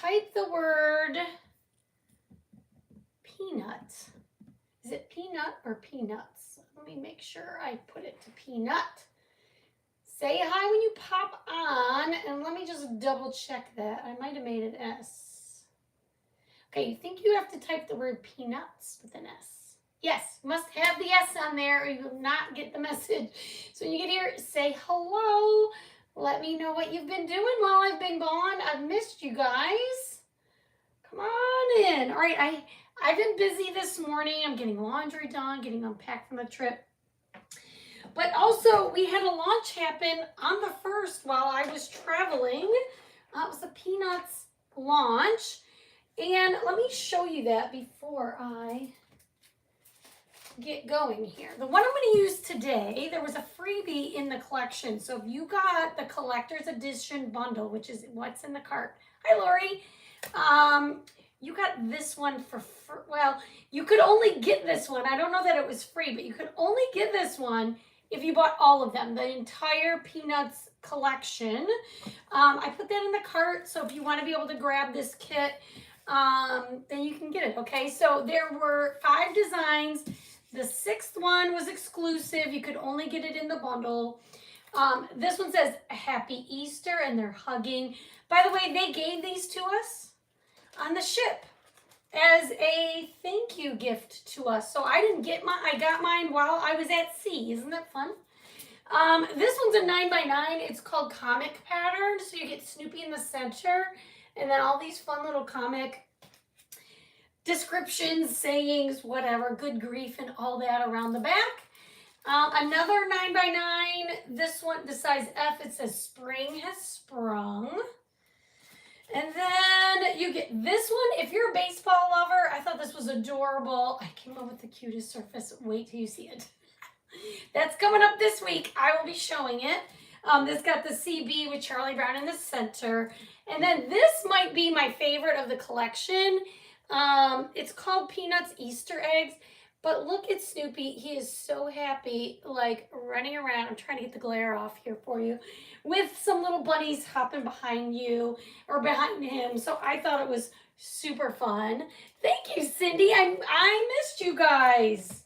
type the word peanut. Is it peanut or peanuts? Let me make sure I put it to peanut. Say hi when you pop on, and let me just double check that. I might have made an S. Okay, you think you have to type the word peanuts with an S. Yes, you must have the S on there or you will not get the message. So when you get here, say hello. Let me know what you've been doing while I've been gone. I've missed you guys. Come on in. All right, I've been busy this morning. I'm getting laundry done, getting unpacked from the trip. But also, we had a launch happen on the 1st while I was traveling. It was the Peanuts launch. And let me show you that before I get going here. The one I'm going to use today, there was a freebie in the collection. So if you got the collector's edition bundle, which is what's in the cart. Hi, Lori. You got this one for free. Well, you could only get this one. I don't know that it was free, but you could only get this one if you bought all of them, the entire Peanuts collection. I put that in the cart, so if you want to be able to grab this kit, then you can get it, okay? So there were 5 designs. The 6th one was exclusive. You could only get it in the bundle. This one says Happy Easter, and they're hugging. By the way, they gave these to us on the ship as a thank you gift to us. So I didn't get mine. I got mine while I was at sea. Isn't that fun? This one's a 9x9. It's called Comic Pattern. So you get Snoopy in the center, and then all these fun little comic descriptions, sayings, whatever, good grief, and all that around the back. Another 9x9. This one, the size F, it says Spring Has Sprung. And then you get this one. If you're a baseball lover, I thought this was adorable. I came up with the cutest surface. Wait till you see it. That's coming up this week. I will be showing it. This got the CB with Charlie Brown in the center. And then this might be my favorite of the collection. It's called Peanuts Easter Eggs. But look at Snoopy. He is so happy, like running around. I'm trying to get the glare off here for you. With some little bunnies hopping behind you or behind him. So I thought it was super fun. Thank you, Cindy. I missed you guys.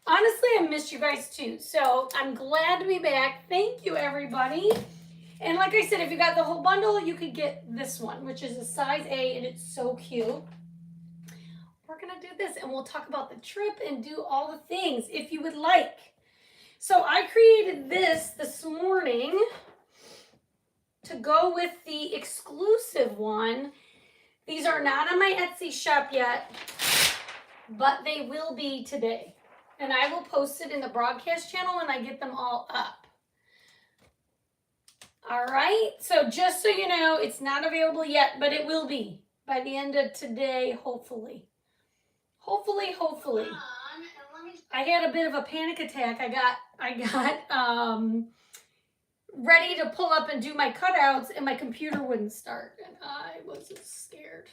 Honestly, I missed you guys too. So I'm glad to be back. Thank you, everybody. And like I said, if you got the whole bundle, you could get this one, which is a size A, and it's so cute. We're going to do this, and we'll talk about the trip and do all the things if you would like. So I created this morning to go with the exclusive one. These are not on my Etsy shop yet, but they will be today. And I will post it in the broadcast channel when I get them all up. All right, so just so you know, it's not available yet, but it will be by the end of today, hopefully. Hopefully. I had a bit of a panic attack. I got ready to pull up and do my cutouts, and my computer wouldn't start, and I was scared.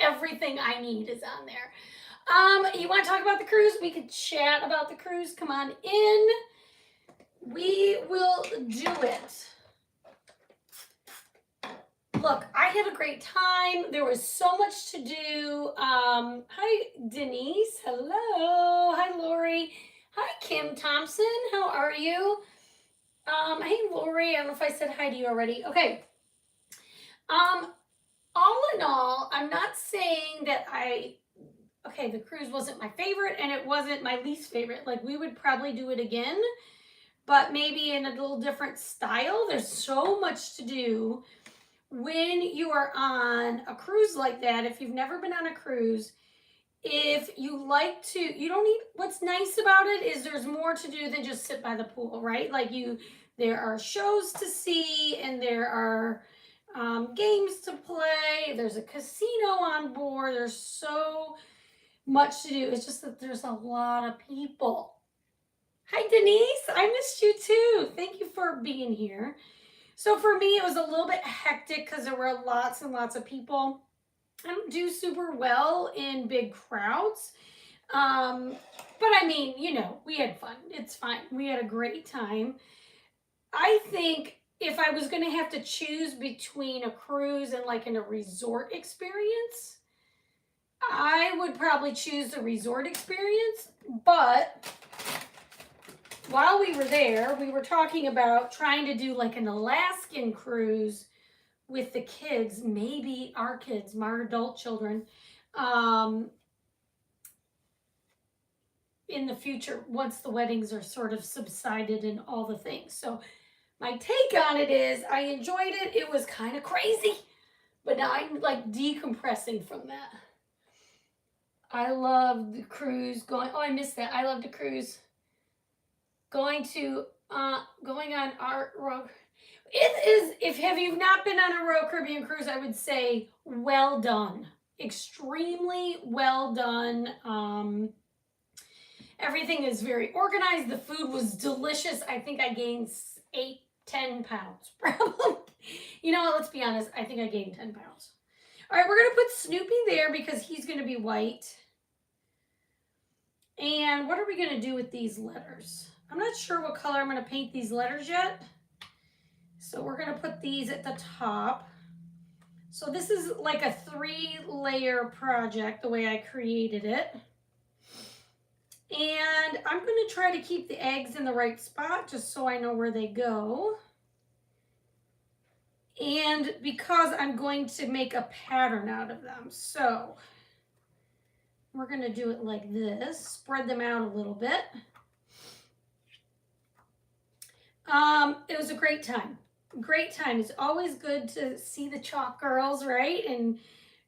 Everything I need is on there. You want to talk about the cruise? We could chat about the cruise. Come on in. We will do it. Look, I had a great time. There was so much to do. Hi, Denise. Hello. Hi, Lori. Hi, Kim Thompson. How are you? Hey, Lori. I don't know if I said hi to you already. Okay. All in all, I'm not saying that the cruise wasn't my favorite and it wasn't my least favorite. Like, we would probably do it again, but maybe in a little different style. There's so much to do when you are on a cruise like that. If you've never been on a cruise, if you like to, you don't need, what's nice about it is there's more to do than just sit by the pool, right? Like there are shows to see, and there are games to play. There's a casino on board. There's so much to do. It's just that there's a lot of people. Hi, Denise. I missed you too. Thank you for being here. So for me, it was a little bit hectic because there were lots and lots of people. I don't do super well in big crowds. But I mean, we had fun. It's fine. We had a great time. I think if I was going to have to choose between a cruise and like in a resort experience, I would probably choose the resort experience. But while we were there, we were talking about trying to do like an Alaskan cruise with the kids, maybe our kids, my adult children, in the future, once the weddings are sort of subsided and all the things. So my take on it is I enjoyed it. It was kind of crazy, but now I'm like decompressing from that. I love the cruise going. Oh, I missed that. I love the cruise going on our Royal. It is, if have you not been on a Royal Caribbean cruise, I would say well done, extremely well done. Everything is very organized. The food was delicious. I think I gained 8-10 pounds probably. You know what, let's be honest, I think I gained 10 pounds. All right, we're gonna put Snoopy there because he's gonna be white. And what are we gonna do with these letters? I'm not sure what color I'm gonna paint these letters yet. So we're gonna put these at the top. So this is like a 3-layer project, the way I created it. And I'm gonna try to keep the eggs in the right spot just so I know where they go. And because I'm going to make a pattern out of them. So we're gonna do it like this, spread them out a little bit. It was a great time. Great time. It's always good to see the Chalk Girls, right? And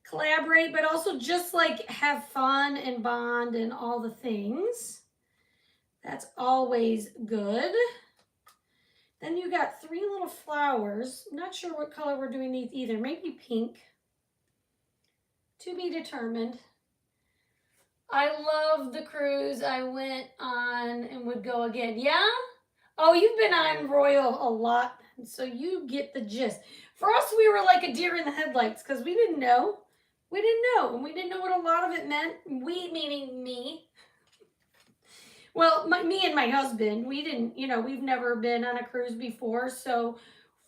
collaborate, but also just like have fun and bond and all the things. That's always good. Then you got 3 little flowers. I'm not sure what color we're doing these either. Maybe pink. To be determined. I love the cruise I went on and would go again. Yeah? Oh, you've been on Royal a lot, so you get the gist. For us, we were like a deer in the headlights because we didn't know. We didn't know, and we didn't know what a lot of it meant. We, meaning me. Well, me and my husband, we didn't, you know, we've never been on a cruise before. So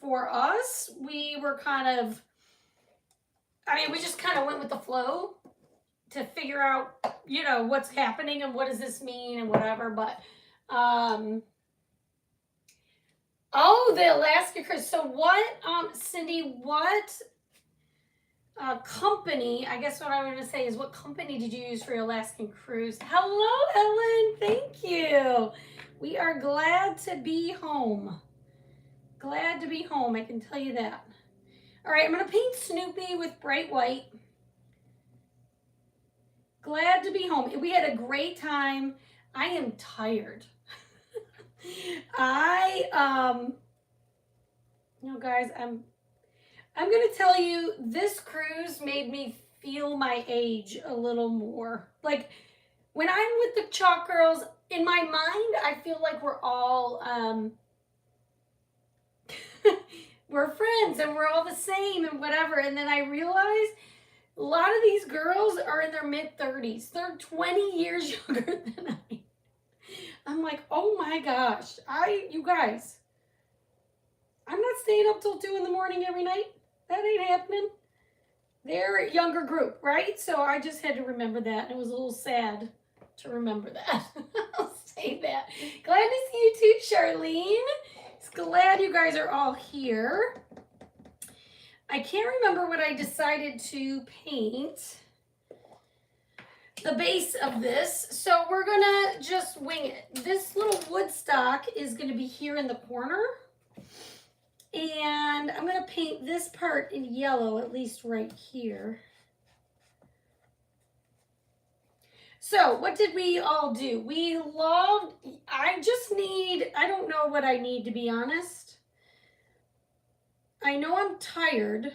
for us, we were kind of, I mean, we just kind of went with the flow to figure out, you know, what's happening and what does this mean and whatever. But, oh, the Alaska cruise. So what, Cindy, what company, I guess what I'm going to say is what company did you use for your Alaskan cruise? Hello, Ellen. Thank you. We are glad to be home. Glad to be home. I can tell you that. All right, I'm going to paint Snoopy with bright white. Glad to be home. We had a great time. I am tired. You know, guys, I'm going to tell you, this cruise made me feel my age a little more. Like, when I'm with the Chalk Girls, in my mind, I feel like we're all, we're friends and we're all the same and whatever. And then I realize a lot of these girls are in their mid-30s. They're 20 years younger than I. I'm like, oh my gosh. You guys, I'm not staying up till 2 in the morning every night. That ain't happening. They're a younger group, right? So I just had to remember that. It was a little sad to remember that. I'll say that. Glad to see you too, Charlene. It's glad you guys are all here. I can't remember what I decided to paint the base of this. So we're gonna just wing it. This little wood stock is gonna be here in the corner. And I'm going to paint this part in yellow, at least right here. So what did we all do? We loved, I don't know what I need, to be honest. I know I'm tired.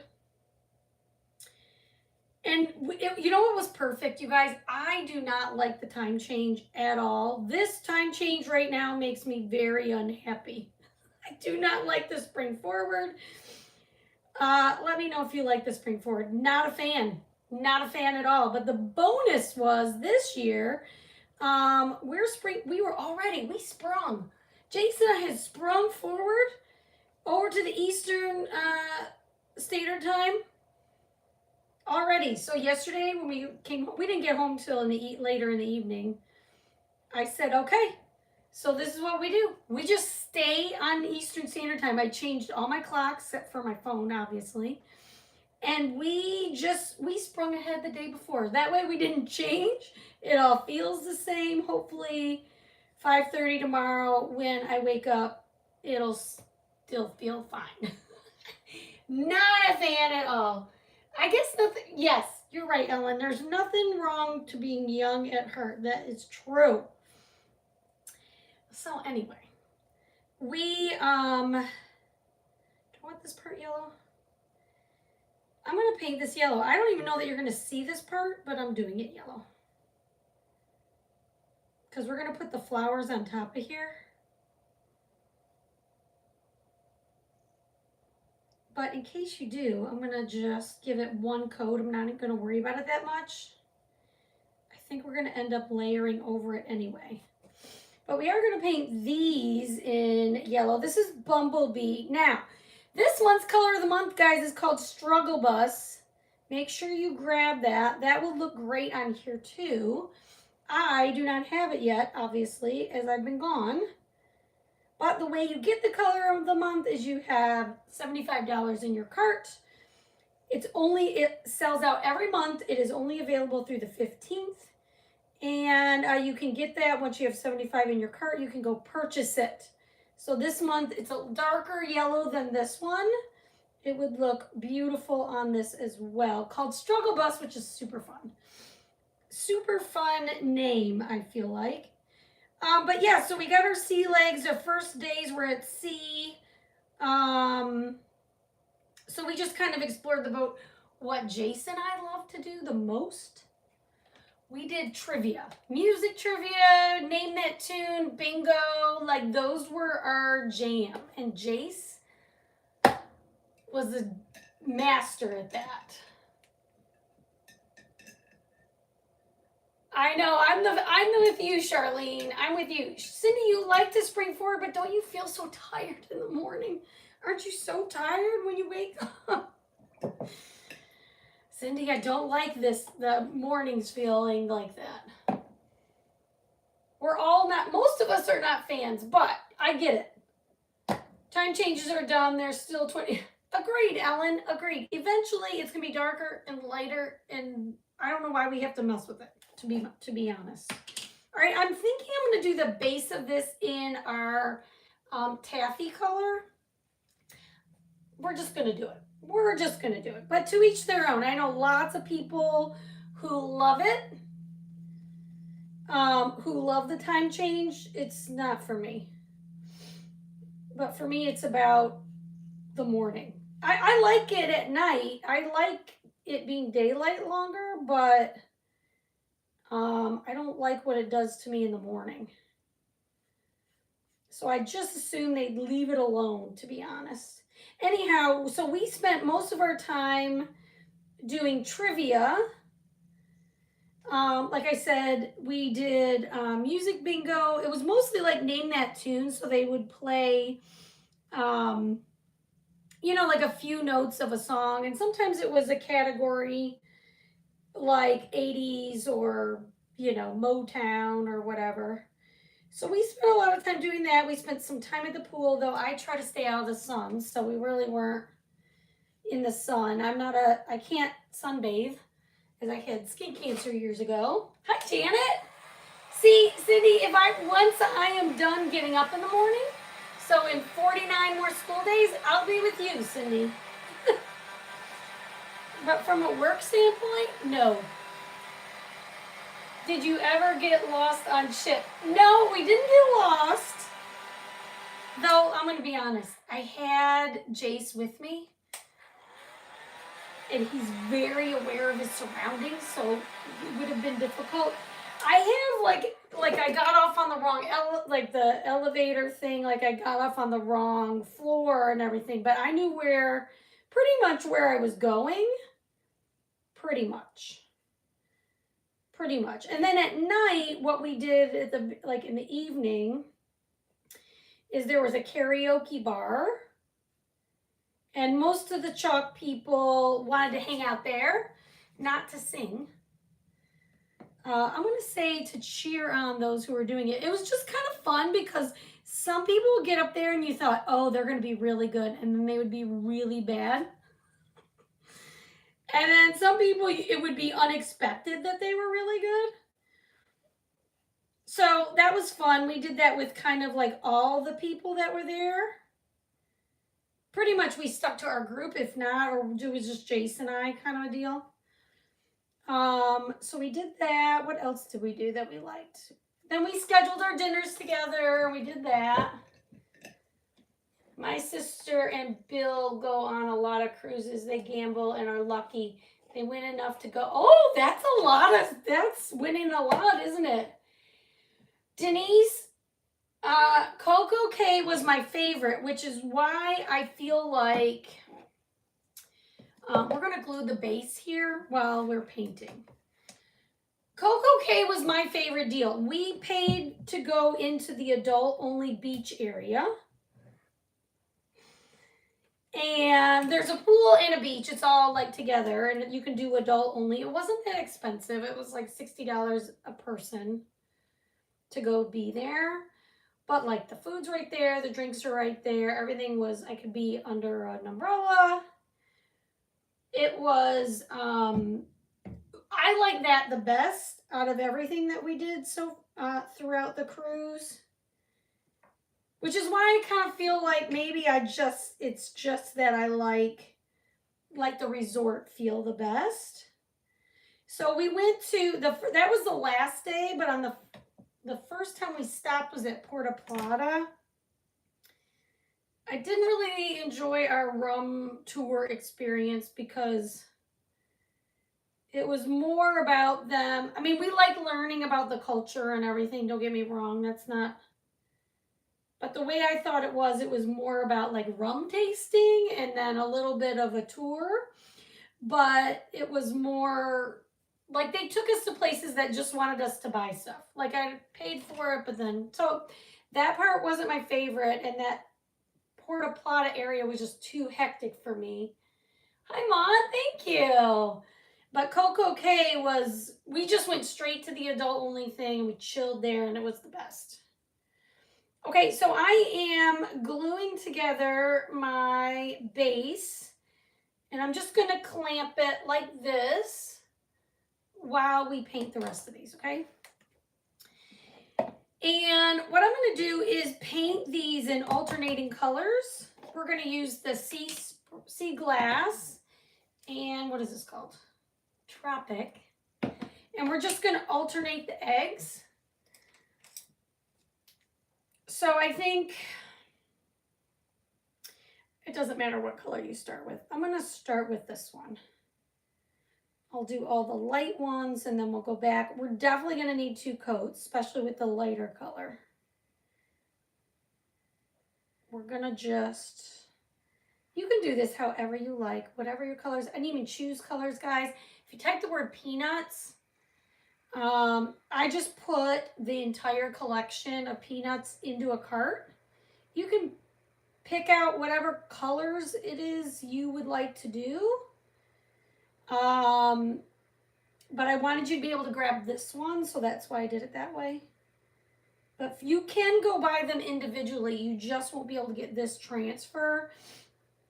And you know what was perfect, you guys? I do not like the time change at all. This time change right now makes me very unhappy. I do not like the spring forward. Let me know if you like the spring forward. Not a fan. Not a fan at all. But the bonus was this year, we sprung. Jason has sprung forward over to the Eastern Standard Time already. So yesterday when we came home, we didn't get home till later in the evening. I said, okay, so this is what we do. We just stay on Eastern Standard Time. I changed all my clocks except for my phone, obviously. And we sprung ahead the day before. That way we didn't change. It all feels the same. Hopefully 5:30 tomorrow when I wake up, it'll still feel fine. Not a fan at all. I guess nothing. Yes, you're right, Ellen. There's nothing wrong to being young at heart. That is true. So anyway, we do I want this part yellow? I'm gonna paint this yellow. I don't even know that you're gonna see this part, but I'm doing it yellow. Because we're gonna put the flowers on top of here. But in case you do, I'm gonna just give it one coat. I'm not gonna worry about it that much. I think we're gonna end up layering over it anyway. But we are gonna paint these in yellow. This is Bumblebee. Now, this month's color of the month, guys, is called Struggle Bus. Make sure you grab that. That will look great on here too. I do not have it yet, obviously, as I've been gone. But the way you get the color of the month is you have $75 in your cart. It sells out every month. It is only available through the 15th. And you can get that once you have 75 in your cart. You can go purchase it. So this month, it's a darker yellow than this one. It would look beautiful on this as well. Called Struggle Bus, which is super fun. Super fun name, I feel like. But yeah, so we got our sea legs. The first days were at sea. So we just kind of explored the boat. What Jason and I love to do the most, we did trivia. Music trivia, name that tune, bingo. Like those were our jam. And Jace was the master at that. I know, I'm with you, Charlene. I'm with you. Cindy, you like to spring forward, but don't you feel so tired in the morning? Aren't you so tired when you wake up? Cindy, I don't like the mornings feeling like that. Most of us are not fans, but I get it. Time changes are done. There's still 20. Agreed, Ellen, agreed. Eventually, it's going to be darker and lighter, and I don't know why we have to mess with it, to be honest. All right, I'm thinking I'm going to do the base of this in our taffy color. We're just going to do it. We're just going to do it. But to each their own. I know lots of people who love it, who love the time change. It's not for me. But for me, it's about the morning. I like it at night. I like it being daylight longer, but I don't like what it does to me in the morning. So I just assume they'd leave it alone, to be honest. Anyhow, so we spent most of our time doing trivia. Like I said, we did music bingo. It was mostly like name that tune. So they would play, like a few notes of a song. And sometimes it was a category like 80s or, Motown or whatever. So we spent a lot of time doing that. We spent some time at the pool, though I try to stay out of the sun. So we really weren't in the sun. I can't sunbathe as I had skin cancer years ago. Hi, Janet. See, Cindy, once I am done getting up in the morning, so in 49 more school days, I'll be with you, Cindy. But from a work standpoint, no. Did you ever get lost on ship? No, we didn't get lost. Though, I'm going to be honest, I had Jace with me. And he's very aware of his surroundings, so it would have been difficult. I have, like I got off on the wrong, the elevator thing, like I got off on the wrong floor and everything, but I knew pretty much where I was going. Pretty much. And then at night, what we did in the evening is there was a karaoke bar. And most of the chalk people wanted to hang out there, not to sing. I'm going to say to cheer on those who are doing it. It was just kind of fun because some people would get up there and you thought, oh, they're going to be really good. And then they would be really bad. And then some people, it would be unexpected that they were really good. So that was fun. We did that with kind of like all the people that were there. Pretty much we stuck to our group. If not, or it was just Jason and I kind of a deal. So we did that. What else did we do that we liked? Then we scheduled our dinners together. We did that. My sister and Bill go on a lot of cruises. They gamble and are lucky. They win enough to go. Oh, that's winning a lot, isn't it? Denise, Coco Cay was my favorite, which is why I feel like we're going to glue the base here while we're painting. Coco Cay was my favorite deal. We paid to go into the adult-only beach area. And there's a pool and a beach. It's all like together, and you can do adult only. It wasn't that expensive. It was like $60 a person to go be there. But like the food's right there, the drinks are right there. Everything was, I could be under an umbrella. It was, I like that the best out of everything that we did so throughout the cruise. Which is why I kind of feel like maybe it's just that I like the resort feel the best. So we went to, that was the last day, but on the first time we stopped was at Puerto Plata. I didn't really enjoy our rum tour experience because it was more about them. I mean, we like learning about the culture and everything. Don't get me wrong. That's not... But the way I thought it was more about like rum tasting and then a little bit of a tour. But it was more like they took us to places that just wanted us to buy stuff. Like I paid for it, but then, so that part wasn't my favorite. And that Puerto Plata area was just too hectic for me. Hi, Mom. Thank you. But Coco Cay was, we just went straight to the adult only thing and we chilled there and it was the best. Okay, so I am gluing together my base and I'm just going to clamp it like this while we paint the rest of these, okay? And what I'm going to do is paint these in alternating colors. We're going to use the sea glass and what is this called? Tropic. And we're just going to alternate the eggs. So I think it doesn't matter what color you start with. I'm going to start with this one. I'll do all the light ones and then we'll go back. We're definitely going to need 2 coats, especially with the lighter color. We're going to just, you can do this however you like, whatever your colors. I didn't even choose colors, guys. If you type the word peanuts, I just put the entire collection of peanuts into a cart. You can pick out whatever colors it is you would like to do. But I wanted you to be able to grab this one, so that's why I did it that way. But you can go buy them individually. You just won't be able to get this transfer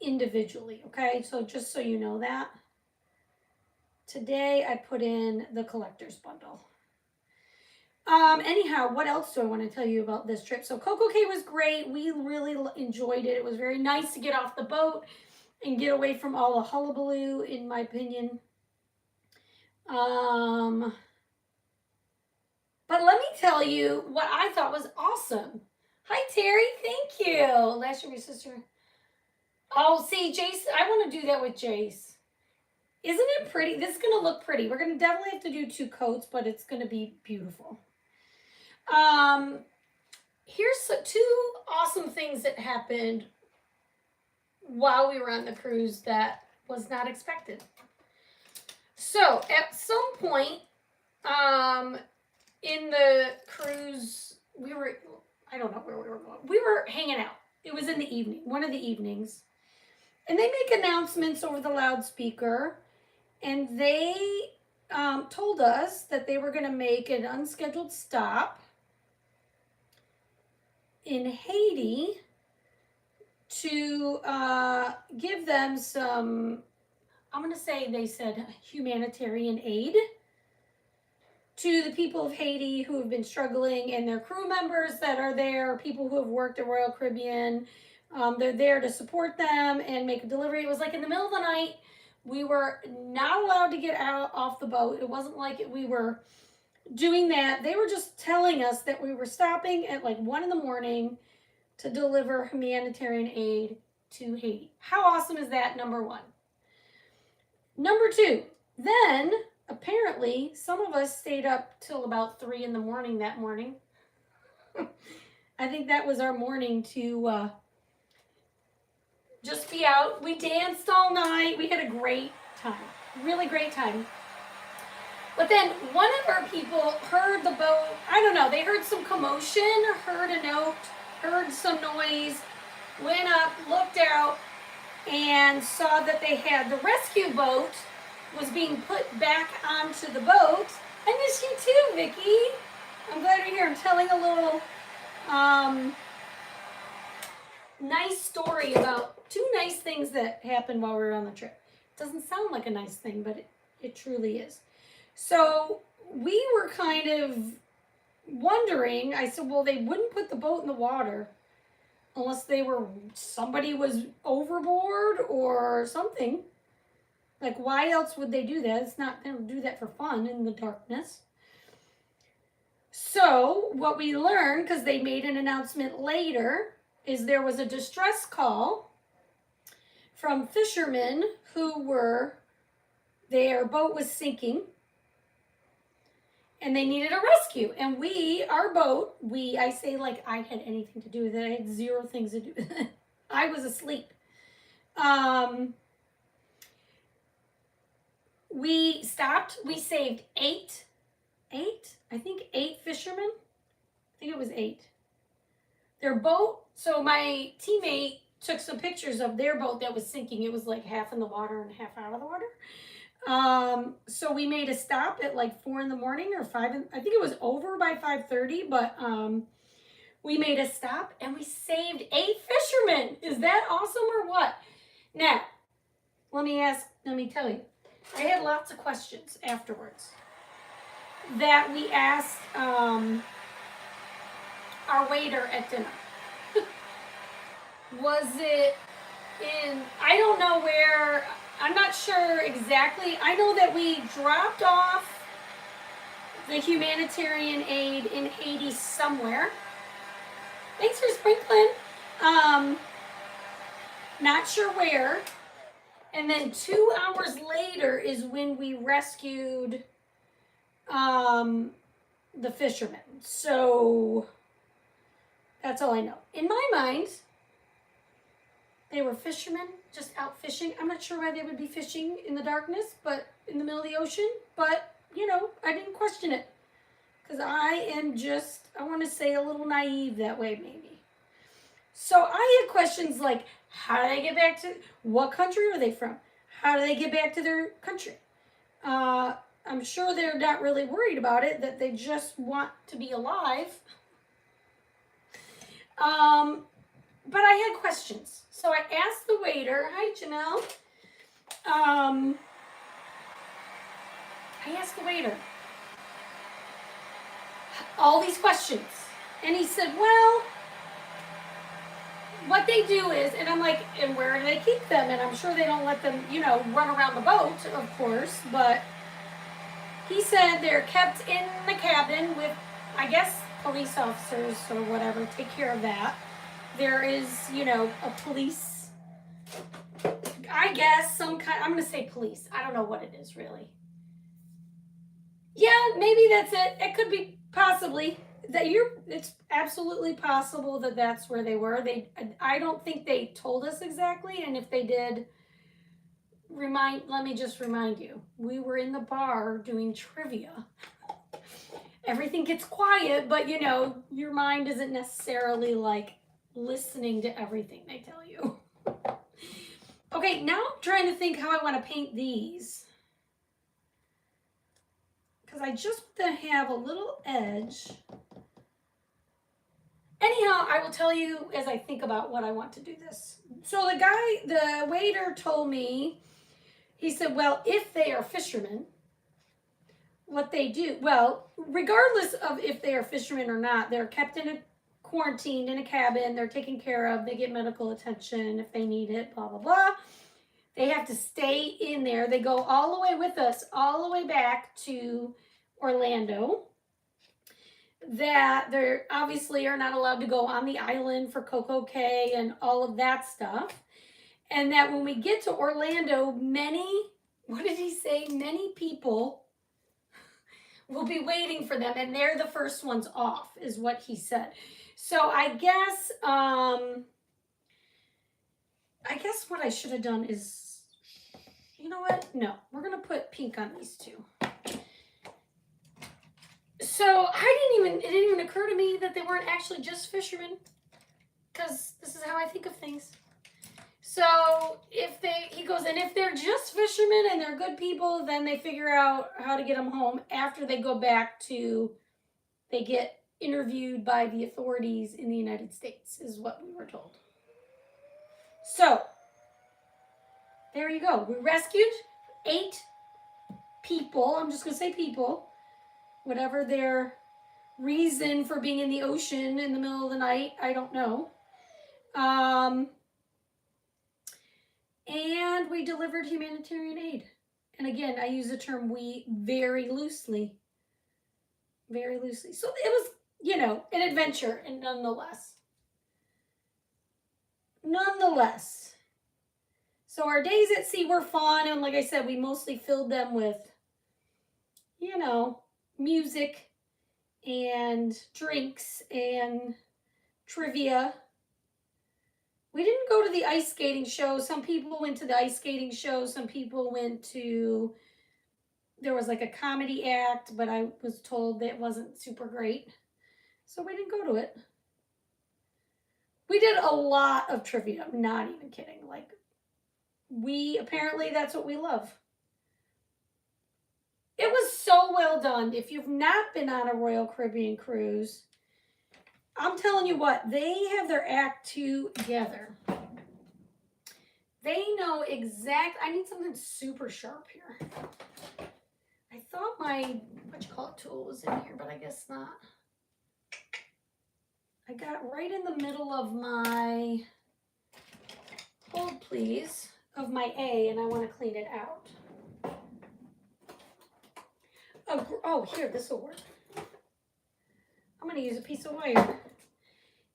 individually, okay? So just so you know that. Today I put in the collector's bundle. Anyhow, what else do I want to tell you about this trip? So Coco Cay was great. We really enjoyed it. It was very nice to get off the boat and get away from all the hullabaloo, in my opinion. But let me tell you what I thought was awesome. Hi, Terry. Thank you. Last year, my sister. Oh, see, Jace, I want to do that with Jace. Isn't it pretty? This is going to look pretty. We're going to definitely have to do 2 coats, but it's going to be beautiful. Here's 2 awesome things that happened while we were on the cruise that was not expected. So at some point, in the cruise, I don't know where we were going. We were hanging out. It was in the evening, one of the evenings. And they make announcements over the loudspeaker, and they told us that they were going to make an unscheduled stop in Haiti to give them some, I'm going to say they said humanitarian aid to the people of Haiti who have been struggling, and their crew members that are there, people who have worked at Royal Caribbean. They're there to support them and make a delivery. It was like in the middle of the night. We were not allowed to get out off the boat. It wasn't like we were doing that. They were just telling us that we were stopping at like 1 a.m. to deliver humanitarian aid to Haiti. How awesome is that, number one? Number two, then apparently some of us stayed up till about 3 a.m. that morning. I think that was our morning to just be out. We danced all night. We had a great time, really great time. But then one of our people heard the boat, I don't know, they heard some commotion, heard a note, heard some noise, went up, looked out, and saw that they had the rescue boat was being put back onto the boat. I miss you too, Vicki. I'm glad you're here. I'm telling a little nice story about 2 nice things that happened while we were on the trip. It doesn't sound like a nice thing, but it truly is. So we were kind of wondering, I said, well, they wouldn't put the boat in the water unless somebody was overboard or something. Like, why else would they do that? They don't do that for fun in the darkness. So what we learned, because they made an announcement later, is there was a distress call from fishermen their boat was sinking and they needed a rescue. And our boat, I say like I had anything to do with it. I had 0 things to do with it. I was asleep. We stopped. We saved 8, I think 8 fishermen. I think it was 8. Their boat, so my teammate took some pictures of their boat that was sinking. It was like half in the water and half out of the water. So we made a stop at like 4 a.m. or 5. I think it was over by 5:30, but we made a stop and we saved 8 fishermen. Is that awesome or what? Now, let me tell you, I had lots of questions afterwards that we asked our waiter at dinner. Was it in, I don't know where, I'm not sure exactly. I know that we dropped off the humanitarian aid in Haiti somewhere. Thanks for sprinkling. Not sure where. And then 2 hours later is when we rescued the fishermen. So that's all I know. In my mind, they were fishermen just out fishing. I'm not sure why they would be fishing in the darkness, but in the middle of the ocean. But, I didn't question it. Because I want to say a little naive that way, maybe. So I had questions like, how do they get back to, what country are they from? How do they get back to their country? I'm sure they're not really worried about it, that they just want to be alive. But I had questions. So I asked the waiter, hi Janelle. I asked the waiter all these questions. And he said, well, what they do is, and I'm like, and where do they keep them? And I'm sure they don't let them, run around the boat, of course. But he said they're kept in the cabin with, I guess, police officers or whatever, take care of that. There is, a police, I guess, some kind, I'm going to say police. I don't know what it is, really. Yeah, maybe that's it. It could be possibly. It's absolutely possible that that's where they were. I don't think they told us exactly, and if they did, let me just remind you, we were in the bar doing trivia. Everything gets quiet, but your mind isn't necessarily like listening to everything they tell you. Okay, now I'm trying to think how I want to paint these. Because I just want to have a little edge. Anyhow, I will tell you as I think about what I want to do this. So the waiter told me, he said, well, if they are fishermen, what they do, well, regardless of if they are fishermen or not, they're kept in a quarantined in a cabin, they're taken care of, they get medical attention if they need it, blah, blah, blah. They have to stay in there. They go all the way with us, all the way back to Orlando. That they obviously are not allowed to go on the island for Coco Cay and all of that stuff. And that when we get to Orlando, what did he say? Many people will be waiting for them and they're the first ones off, is what he said. So I guess what I should have done is, you know what? No, we're going to put pink on these two. So it didn't even occur to me that they weren't actually just fishermen, because this is how I think of things. So if they're just fishermen and they're good people, then they figure out how to get them home after they go back they get interviewed by the authorities in the United States, is what we were told. So there you go. We rescued 8 people. I'm just going to say people. Whatever their reason for being in the ocean in the middle of the night, I don't know. And we delivered humanitarian aid. And again, I use the term we very loosely. Very loosely. So it was, an adventure, and nonetheless. So our days at sea were fun, and like I said, we mostly filled them with, music and drinks and trivia. We didn't go to the ice skating show. Some people went to the ice skating show. Some people there was like a comedy act, but I was told that it wasn't super great. So we didn't go to it. We did a lot of trivia. I'm not even kidding. Apparently that's what we love. It was so well done. If you've not been on a Royal Caribbean cruise, I'm telling you what, they have their act together. They know I need something super sharp here. I thought my, tool was in here, but I guess not. I got right in the middle of my, hold please, of my A, and I want to clean it out. Oh, here, this will work. I'm going to use a piece of wire.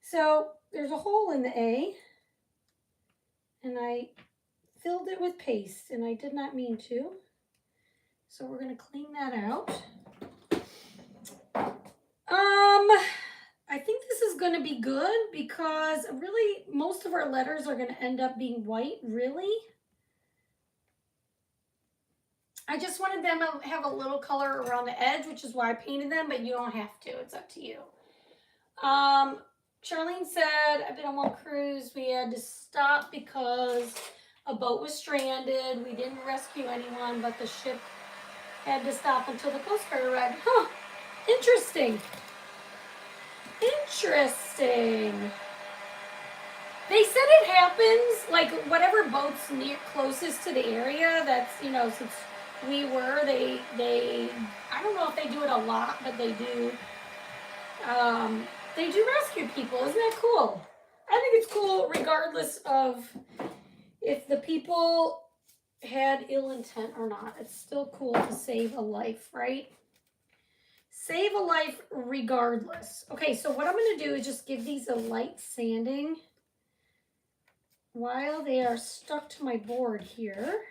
So there's a hole in the A, and I filled it with paste, and I did not mean to. So we're going to clean that out. I think this is going to be good because really most of our letters are going to end up being white, really. I just wanted them to have a little color around the edge, which is why I painted them, but you don't have to. It's up to you. Charlene said, I've been on one cruise. We had to stop because a boat was stranded. We didn't rescue anyone, but the ship had to stop until the Coast Guard arrived. Huh, interesting. Interesting. They said it happens, like whatever boat's closest to the area, that's, since we were, they I don't know if they do it a lot, but they do. They do rescue people. Isn't that cool? I think it's cool regardless of if the people had ill intent or not. It's still cool to save a life, right? Save a life regardless. Okay, so what I'm going to do is just give these a light sanding while they are stuck to my board here.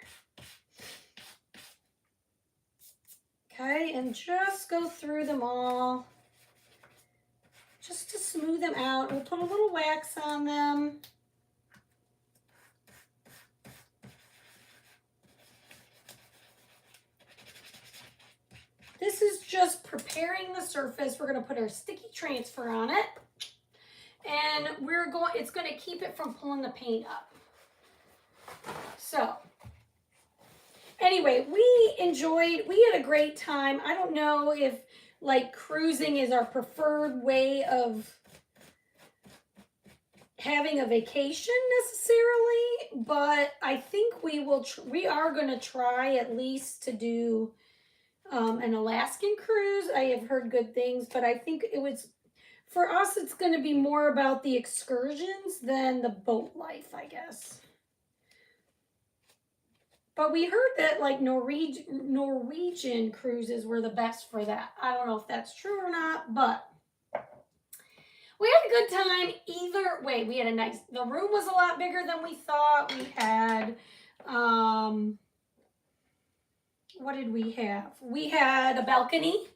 Okay, and just go through them all just to smooth them out. We'll put a little wax on them. This is just preparing the surface. We're going to put our sticky transfer on it. And it's going to keep it from pulling the paint up. So anyway, we had a great time. I don't know if like cruising is our preferred way of having a vacation necessarily, but I think we are going to try at least to do an Alaskan cruise. I have heard good things, but I think for us, it's going to be more about the excursions than the boat life, I guess. But we heard that like Norwegian cruises were the best for that. I don't know if that's true or not, but we had a good time either way. We had the room was a lot bigger than we thought. We had, what did we have? We had a balcony.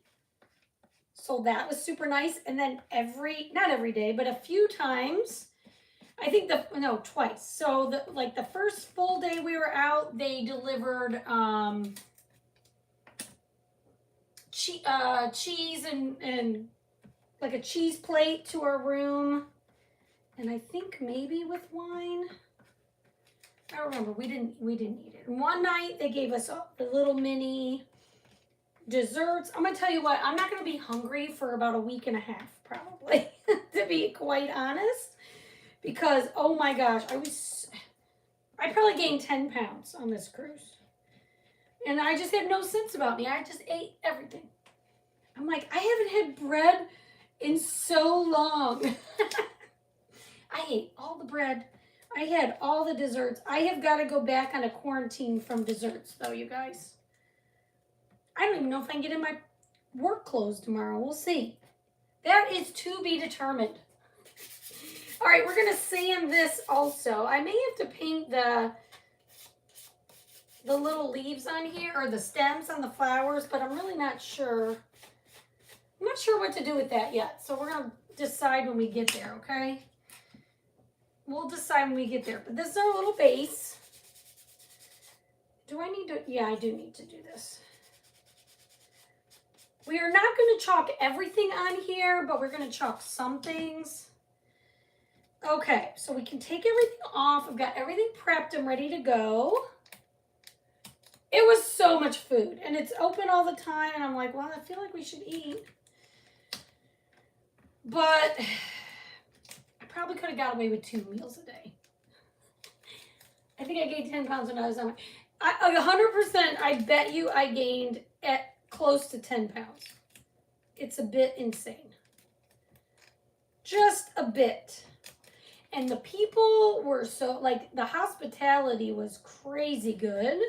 So that was super nice. And then not every day, but a few times, I think twice. So the first full day we were out, they delivered cheese and like a cheese plate to our room. And I think maybe with wine. I don't remember. We didn't eat it. And one night they gave us the little mini desserts. I'm gonna tell you what, I'm not gonna be hungry for about a week and a half, probably, to be quite honest. Because oh my gosh, I probably gained 10 pounds on this cruise. And I just had no sense about me. I just ate everything. I'm like, I haven't had bread in so long. I ate all the bread. I had all the desserts. I have got to go back on a quarantine from desserts, though, you guys. I don't even know if I can get in my work clothes tomorrow. We'll see. That is to be determined. All right, we're going to sand this also. I may have to paint the little leaves on here, or the stems on the flowers, but I'm really not sure. I'm not sure what to do with that yet. So we're going to decide when we get there, okay? We'll decide when we get there. But this is our little base. Do I need to? Yeah, I do need to do this. We are not going to chalk everything on here, but we're going to chalk some things. Okay, so we can take everything off. I've got everything prepped and ready to go. It was so much food, and it's open all the time, and I'm like, well, I feel like we should eat. But I probably could have got away with 2 meals a day. I think I gained 10 pounds when I was on 100%, I bet you I gained at close to 10 pounds. It's a bit insane. Just a bit. And the people were so, like, the hospitality was crazy good.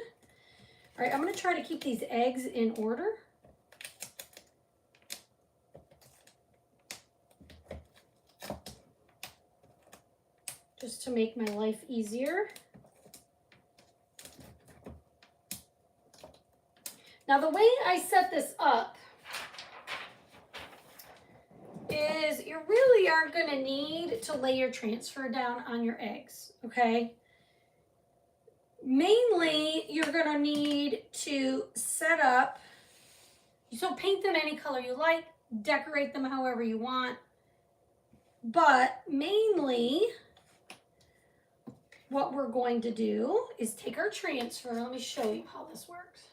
All right, I'm going to try to keep these eggs in order. Just to make my life easier. Now, the way I set this up is you really aren't going to need to lay your transfer down on your eggs, okay? Mainly, you're going to need to set up, so paint them any color you like, decorate them however you want, but mainly what we're going to do is take our transfer. Let me show you how this works.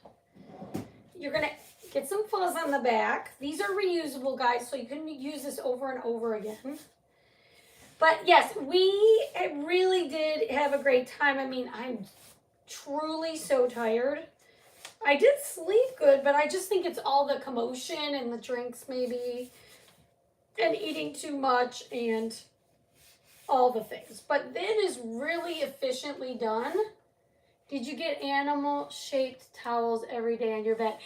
You're going to get some fuzz on the back. These are reusable, guys, so you can use this over and over again. But yes, we really did have a great time. I mean, I'm truly so tired. I did sleep good, but I just think it's all the commotion and the drinks maybe, and eating too much and all the things. But it is really efficiently done. Did you get animal-shaped towels every day on your bed?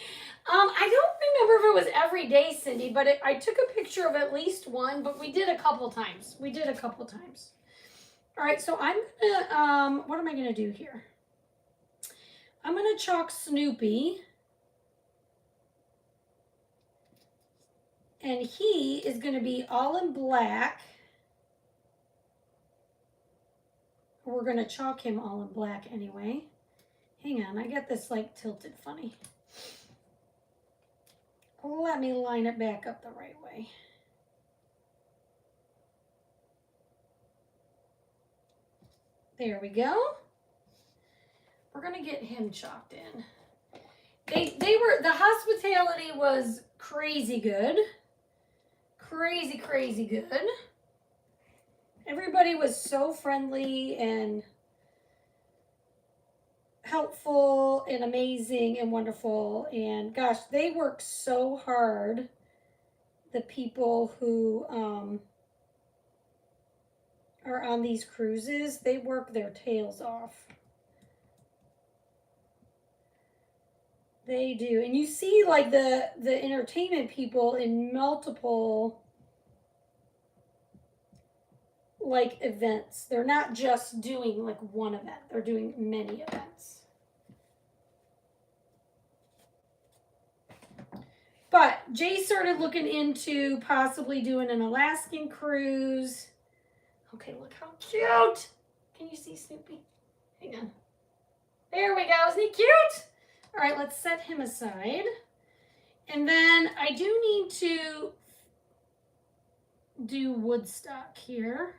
I don't remember if it was every day, Cindy, but I took a picture of at least one, but we did a couple times. All right, so I'm gonna, what am I gonna do here? I'm gonna chalk Snoopy. And he is gonna be all in black. We're gonna chalk him all in black anyway. Hang on, I got this like tilted funny. Let me line it back up the right way. There we go. we're gonna get him chalked in. The hospitality was crazy good. Crazy good. Everybody was so friendly and helpful and amazing and wonderful. And gosh, they work so hard. The people who are on these cruises, they work their tails off. They do. And you see like the entertainment people in multiple like events. They're not just doing like one event. They're doing many events. But Jay started looking into possibly doing an Alaskan cruise. Okay, look how cute. Can you see Snoopy? Hang on. There we go. Isn't he cute? All right, let's set him aside. And then I do need to do Woodstock here.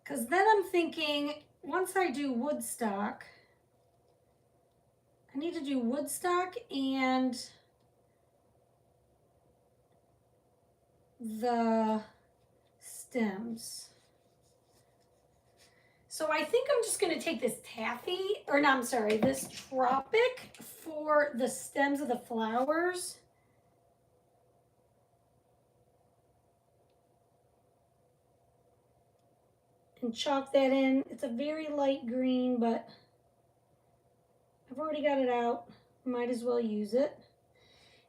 Because then I'm thinking, once I do Woodstock, I need to do Woodstock and the stems. So I think I'm just going to take this taffy, or no, I'm sorry, this tropic for the stems of the flowers. And chalk that in. It's a very light green, but I've already got it out. Might as well use it.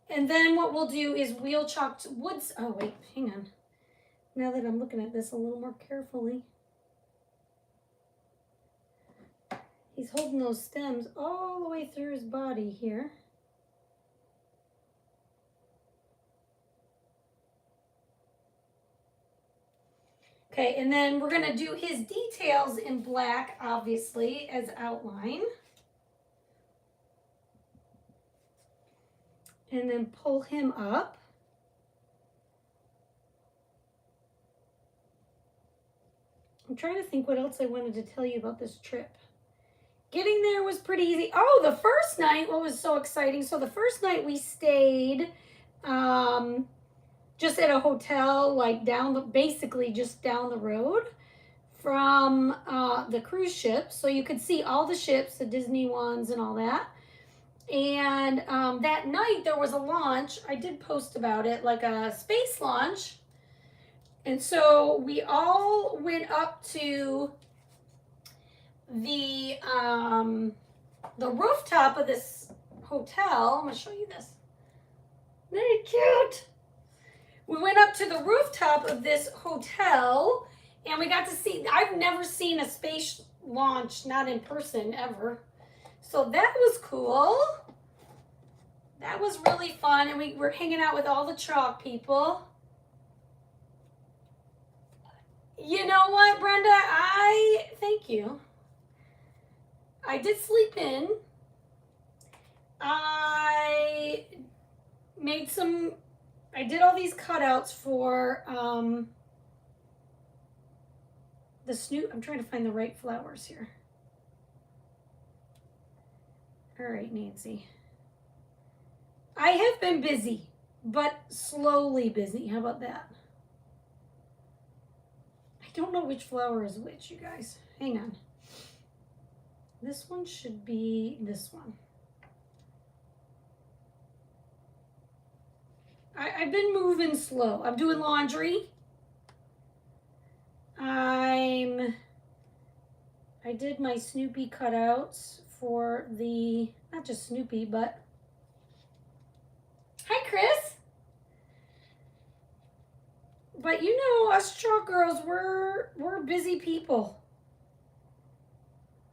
And then what we'll do is wheel chalked woods. Oh, wait, hang on. Now that I'm looking at this a little more carefully. He's holding those stems all the way through his body here. Okay, and then we're going to do his details in black, obviously, as outline. And then pull him up. I'm trying to think what else I wanted to tell you about this trip. Getting there was pretty easy. Oh, the first night, what was so exciting? So the first night we stayed just at a hotel, like basically just down the road from the cruise ship. So you could see all the ships, the Disney ones and all that. And that night there was a launch. I did post about it, like a space launch. And so we all went up to the rooftop of this hotel. I'm gonna show you this. Very cute. We went up to the rooftop of this hotel and we got to see, I've never seen a space launch, not in person ever. So that was cool. That was really fun. And we were hanging out with all the chalk people. You know what, Brenda? Thank you. I did sleep in. I did all these cutouts for the Snoop. I'm trying to find the right flowers here. All right, Nancy. I have been busy, but slowly busy. How about that? I don't know which flower is which, you guys. Hang on. This one should be this one. I've been moving slow. I'm doing laundry. I did my Snoopy cutouts for the, not just Snoopy, but, hi Chris. But you know, us chalk girls, we're busy people.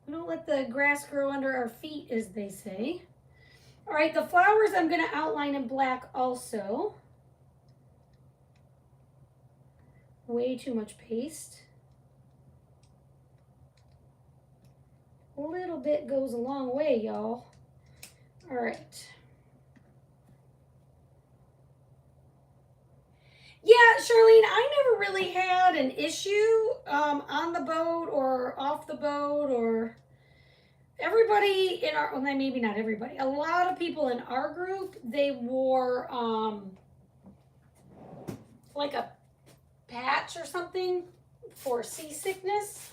We don't let the grass grow under our feet, as they say. All right, the flowers I'm going to outline in black also. Way too much paste. A little bit goes a long way, y'all. All right. Yeah, Charlene, I never really had an issue on the boat or off the boat, or everybody in our, well, maybe not everybody, a lot of people in our group, they wore like a patch or something for seasickness.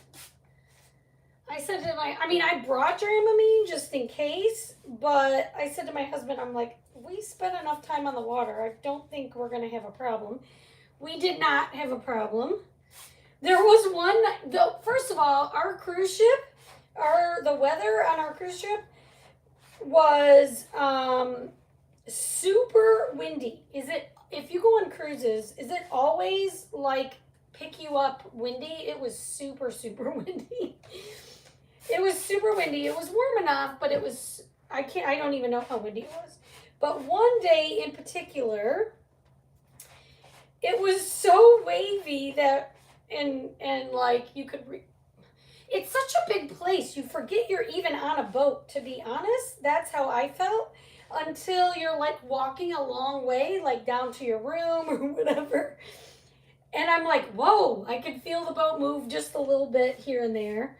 I said to I brought Dramamine just in case, but I said to my husband, I'm like, we spent enough time on the water. I don't think we're going to have a problem. We did not have a problem. There was one, first of all, our cruise ship, the weather on our cruise ship was super windy. If you go on cruises, is it always like pick you up windy? It was super, super windy. It was super windy. It was warm enough, but it was, I don't even know how windy it was. But one day in particular, it was so wavy that, and like you could, it's such a big place. You forget you're even on a boat, to be honest. That's how I felt until you're like walking a long way, like down to your room or whatever. And I'm like, whoa, I could feel the boat move just a little bit here and there.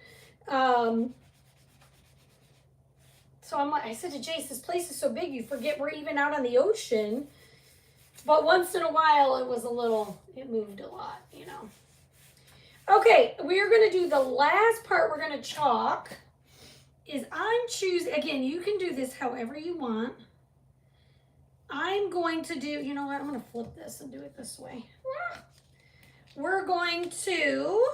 So I said to Jace, this place is so big, you forget we're even out on the ocean. But once in a while, it moved a lot, you know. Okay, we're going to do the last part we're going to chalk is again, you can do this however you want. I'm going to do, you know what, I'm going to flip this and do it this way. We're going to,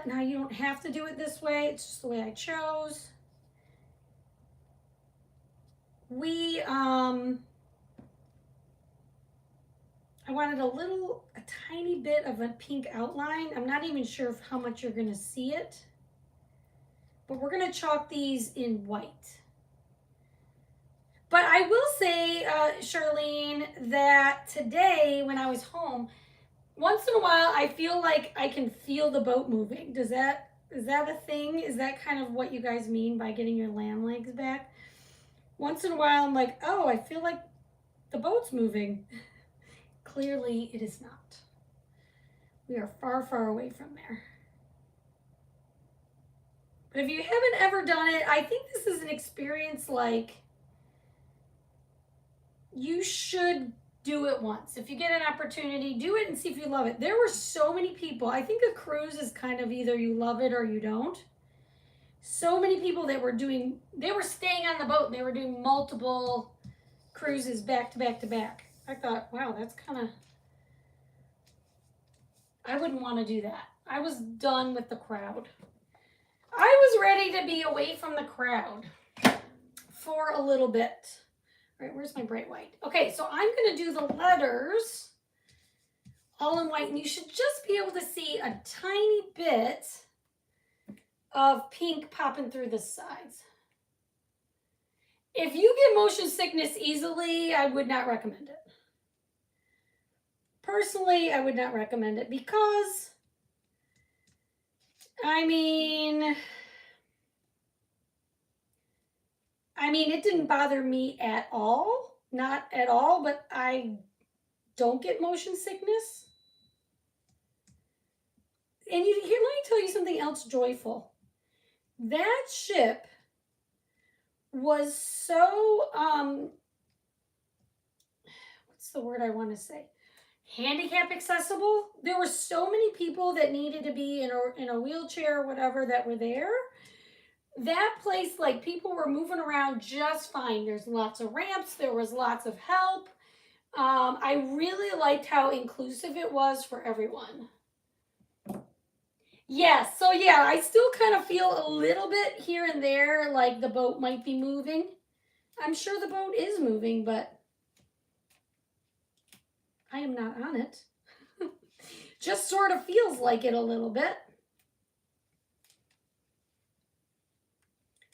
now you don't have to do it this way, it's just the way I chose. I wanted a tiny bit of a pink outline. I'm not even sure how much you're gonna see it, but we're gonna chalk these in white. But I will say, Charlene, that today when I was home, once in a while I feel like I can feel the boat moving. Is that a thing? Is that kind of what you guys mean by getting your land legs back? Once in a while I'm like, oh, I feel like the boat's moving. Clearly it is not. We are far, far away from there. But if you haven't ever done it, I think this is an experience like you should do it once. If you get an opportunity, do it and see if you love it. There were so many people. I think a cruise is kind of either you love it or you don't. So many people that they were staying on the boat. They were doing multiple cruises back to back to back. I thought, wow, that's kind of, I wouldn't want to do that. I was done with the crowd. I was ready to be away from the crowd for a little bit. All right, where's my bright white? Okay, so I'm going to do the letters all in white, and you should just be able to see a tiny bit of pink popping through the sides. If you get motion sickness easily, I would not recommend it. Personally, I would not recommend it because, I mean, it didn't bother me at all. Not at all, but I don't get motion sickness. And here, let me tell you something else joyful. That ship was so, what's the word I want to say? Handicap accessible. There were so many people that needed to be in a wheelchair or whatever that were there. That place, like, people were moving around just fine. There's lots of ramps. There was lots of help. I really liked how inclusive it was for everyone. Yes, so yeah, I still kind of feel a little bit here and there like the boat might be moving. I'm sure the boat is moving, but I am not on it. Just sort of feels like it a little bit.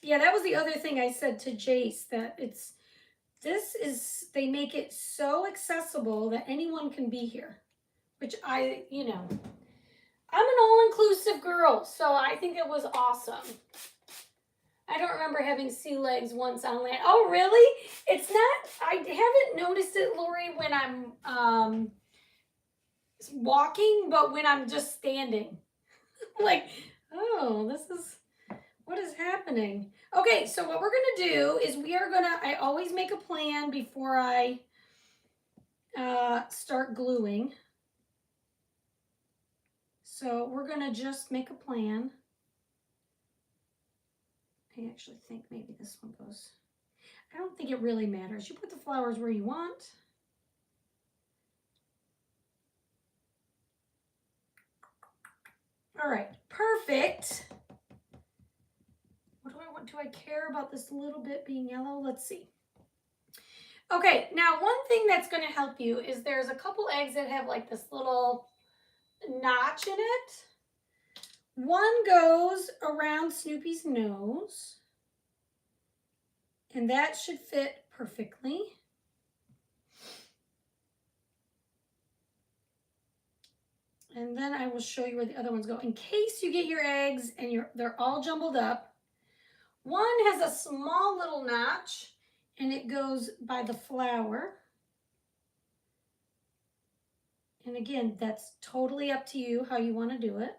Yeah, that was the other thing I said to Jace, that they make it so accessible that anyone can be here, which I'm an all-inclusive girl, so I think it was awesome. I don't remember having sea legs once on land. Oh, really? It's not, I haven't noticed it, Lori, when I'm walking, but when I'm just standing. Like, oh, what is happening? Okay, so what we're gonna do is I always make a plan before I start gluing. So we're gonna just make a plan. I actually think maybe this one goes, I don't think it really matters. You put the flowers where you want. All right, perfect. What do I want? Do I care about this little bit being yellow? Let's see. Okay, now one thing that's going to help you is there's a couple eggs that have like this little notch in it. One goes around Snoopy's nose, and that should fit perfectly. And then I will show you where the other ones go. In case you get your eggs and they're all jumbled up, one has a small little notch and it goes by the flower. And again, that's totally up to you how you want to do it.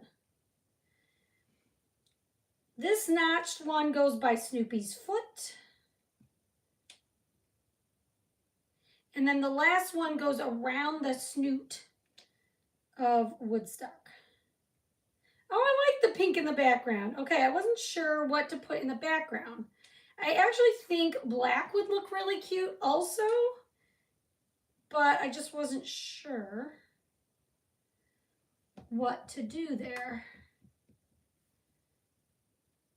This notched one goes by Snoopy's foot. And then the last one goes around the snoot of Woodstock. Oh, I like the pink in the background. Okay, I wasn't sure what to put in the background. I actually think black would look really cute also, but I just wasn't sure what to do there.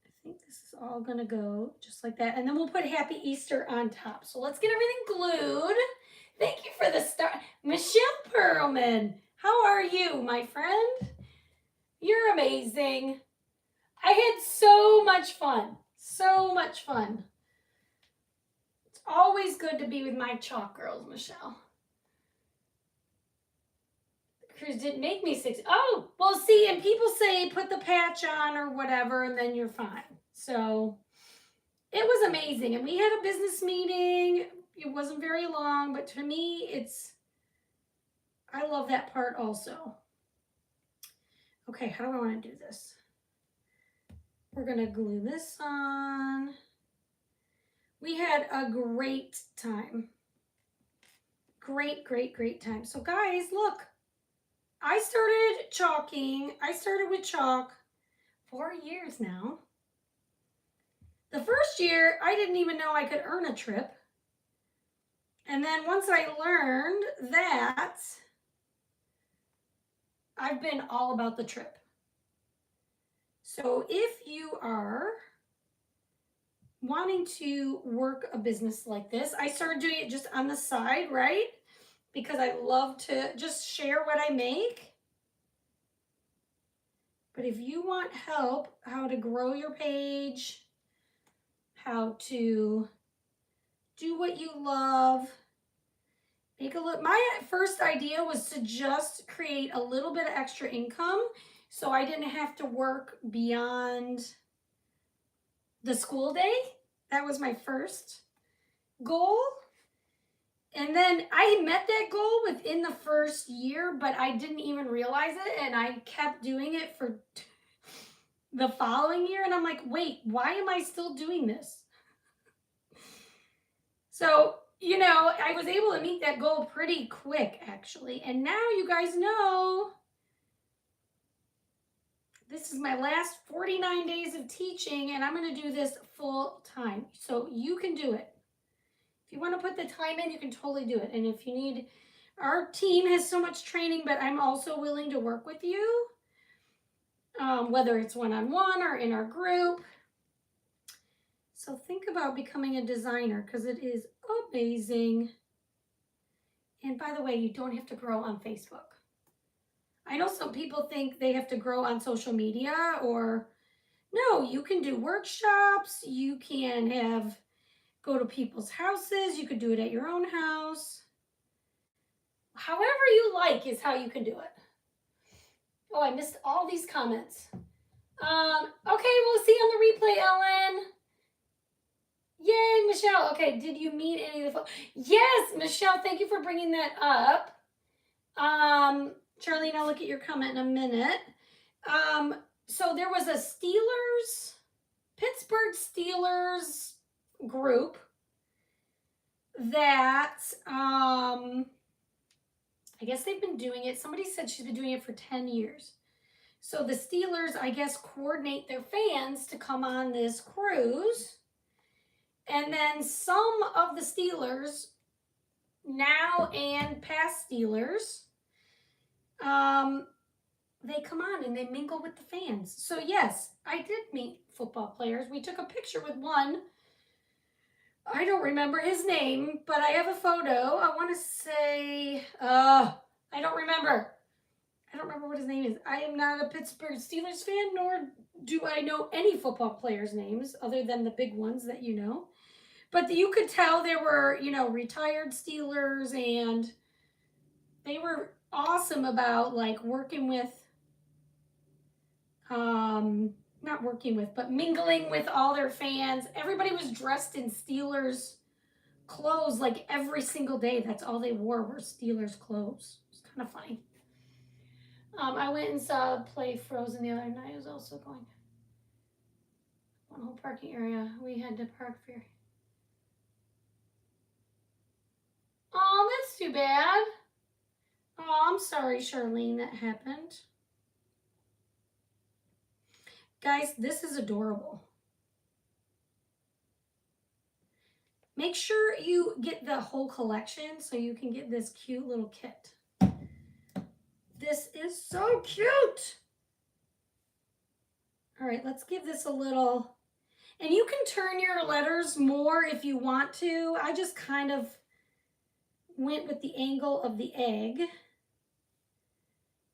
I think this is all gonna go just like that. And then we'll put Happy Easter on top. So let's get everything glued. Thank you for the start. Michelle Perlman, how are you, my friend? You're amazing. I had so much fun. So much fun. It's always good to be with my chalk girls, Michelle. The cruise didn't make me 6. Oh, well, see, and people say put the patch on or whatever, and then you're fine. So it was amazing. And we had a business meeting. It wasn't very long, but to me, I love that part also. Okay, how do I want to do this? We're going to glue this on. We had a great time. Great, great, great time. So guys, look, I started chalking. I started with chalk 4 years now. The first year, I didn't even know I could earn a trip. And then once I learned that, I've been all about the trip. So if you are wanting to work a business like this, I started doing it just on the side, right? Because I love to just share what I make. But if you want help how to grow your page, how to do what you love, take a look. My first idea was to just create a little bit of extra income so I didn't have to work beyond the school day. That was my first goal. And then I met that goal within the first year, but I didn't even realize it. And I kept doing it for the following year. And I'm like, wait, why am I still doing this? So, you know, I was able to meet that goal pretty quick, actually. And now you guys know this is my last 49 days of teaching, and I'm going to do this full time. So you can do it. If you want to put the time in, you can totally do it. And if you need, our team has so much training, but I'm also willing to work with you, whether it's one-on-one or in our group. So think about becoming a designer because it is amazing. And by the way, you don't have to grow on Facebook. I know some people think they have to grow on social media, or no, you can do workshops, you can go to people's houses, you could do it at your own house. However you like is how you can do it. Oh, I missed all these comments. Okay, we'll see you on the replay, Ellen. Michelle. Okay, did you meet any of the Yes, Michelle, thank you for bringing that up. Charlene, I'll look at your comment in a minute. So there was a Pittsburgh Steelers group that, I guess they've been doing it. Somebody said she's been doing it for 10 years. So the Steelers, I guess, coordinate their fans to come on this cruise. And then some of the Steelers, now and past Steelers, they come on and they mingle with the fans. So yes, I did meet football players. We took a picture with one. I don't remember his name, but I have a photo. I want to say, I don't remember. I don't remember what his name is. I am not a Pittsburgh Steelers fan, nor do I know any football players' names other than the big ones that you know. But you could tell there were, retired Steelers, and they were awesome about like working with, not working with, but mingling with all their fans. Everybody was dressed in Steelers clothes like every single day. That's all they wore were Steelers clothes. It's kind of funny. I went and saw play Frozen the other night. I was also going. One whole parking area. We had to park for. Oh, that's too bad. Oh, I'm sorry, Charlene, that happened. Guys, this is adorable. Make sure you get the whole collection so you can get this cute little kit. This is so cute. All right, let's give this a little, and you can turn your letters more if you want to. I just kind of went with the angle of the egg. You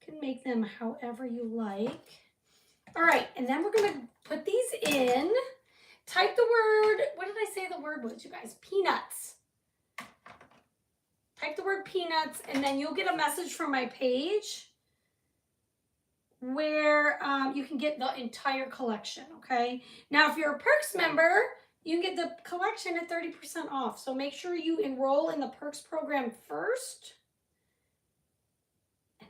can make them however you like. All right, and then we're gonna put these in. Type the word, what did I say the word was, you guys? Peanuts. Type the word peanuts, and then you'll get a message from my page where you can get the entire collection, okay? Now, if you're a Perks member, you can get the collection at 30% off. So make sure you enroll in the Perks program first,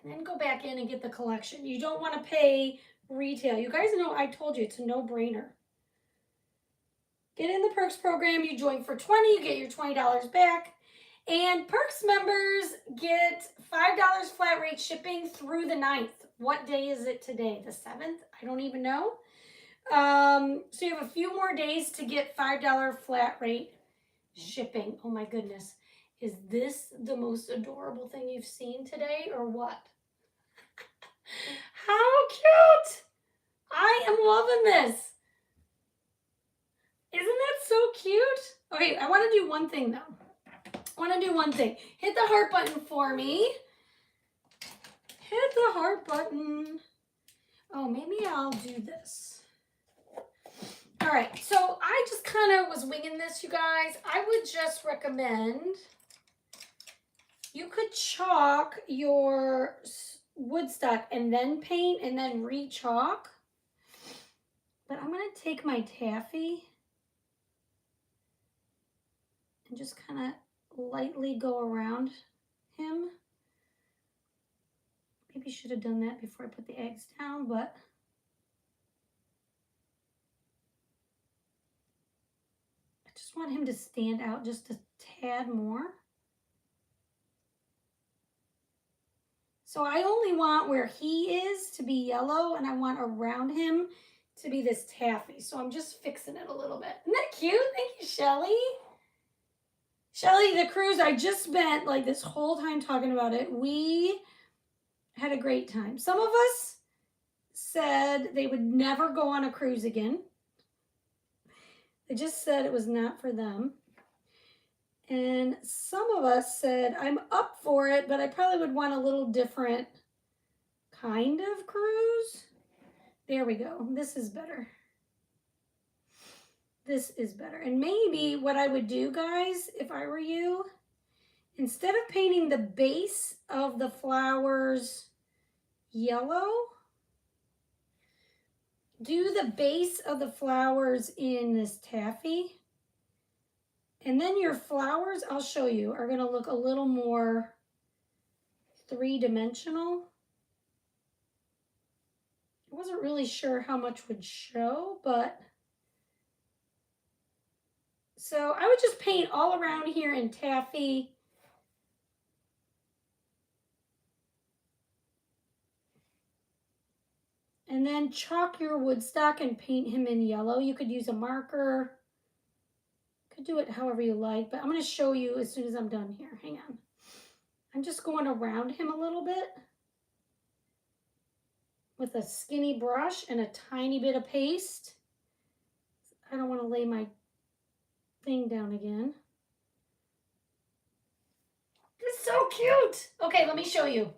and then go back in and get the collection. You don't want to pay retail. You guys know I told you it's a no-brainer. Get in the Perks program. You join for $20, you get your $20 back. And Perks members get $5 flat rate shipping through the 9th. What day is it today? The 7th? I don't even know. So you have a few more days to get $5 flat rate shipping. Oh my goodness. Is this the most adorable thing you've seen today or what? How cute! I am loving this. Isn't that so cute? Okay, I want to do one thing though. Hit the heart button for me. Hit the heart button. Oh, maybe I'll do this. All right, so I just kind of was winging this, you guys. I would just recommend you could chalk your Woodstock and then paint and then re-chalk. But I'm going to take my taffy and just kind of lightly go around him. Maybe should have done that before I put the eggs down, but I just want him to stand out just a tad more. So I only want where he is to be yellow, and I want around him to be this taffy. So I'm just fixing it a little bit. Isn't that cute? Thank you, Shelly. Shelly, the cruise, I just spent like this whole time talking about it. We had a great time. Some of us said they would never go on a cruise again. They just said it was not for them. And some of us said, I'm up for it, but I probably would want a little different kind of cruise. There we go. This is better. This is better. And maybe what I would do, guys, if I were you, instead of painting the base of the flowers yellow, do the base of the flowers in this taffy. And then your flowers, I'll show you, are going to look a little more three-dimensional. I wasn't really sure how much would show, but so I would just paint all around here in taffy. And then chalk your woodstock and paint him in yellow. You could use a marker. Could do it however you like, but I'm going to show you as soon as I'm done here. Hang on. I'm just going around him a little bit with a skinny brush and a tiny bit of paste. I don't want to lay my thing down again. It's so cute. Okay, let me show you.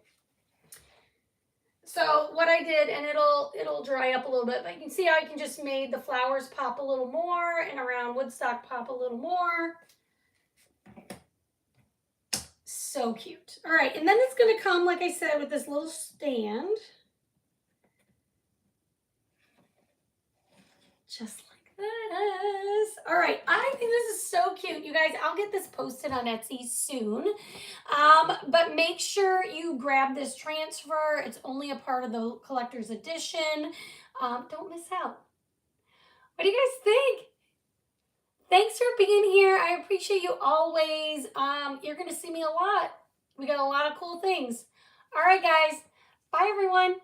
So what I did, and it'll dry up a little bit, but you can see how I can just made the flowers pop a little more and around woodstock pop a little more. So cute. All right, and then it's going to come, like I said, with this little stand. Just like this. All right, I think this is so cute. You guys, I'll get this posted on Etsy soon. But make sure you grab this transfer. It's only a part of the collector's edition. Don't miss out. What do you guys think? Thanks for being here. I appreciate you always. You're going to see me a lot. We got a lot of cool things. All right, guys. Bye, everyone.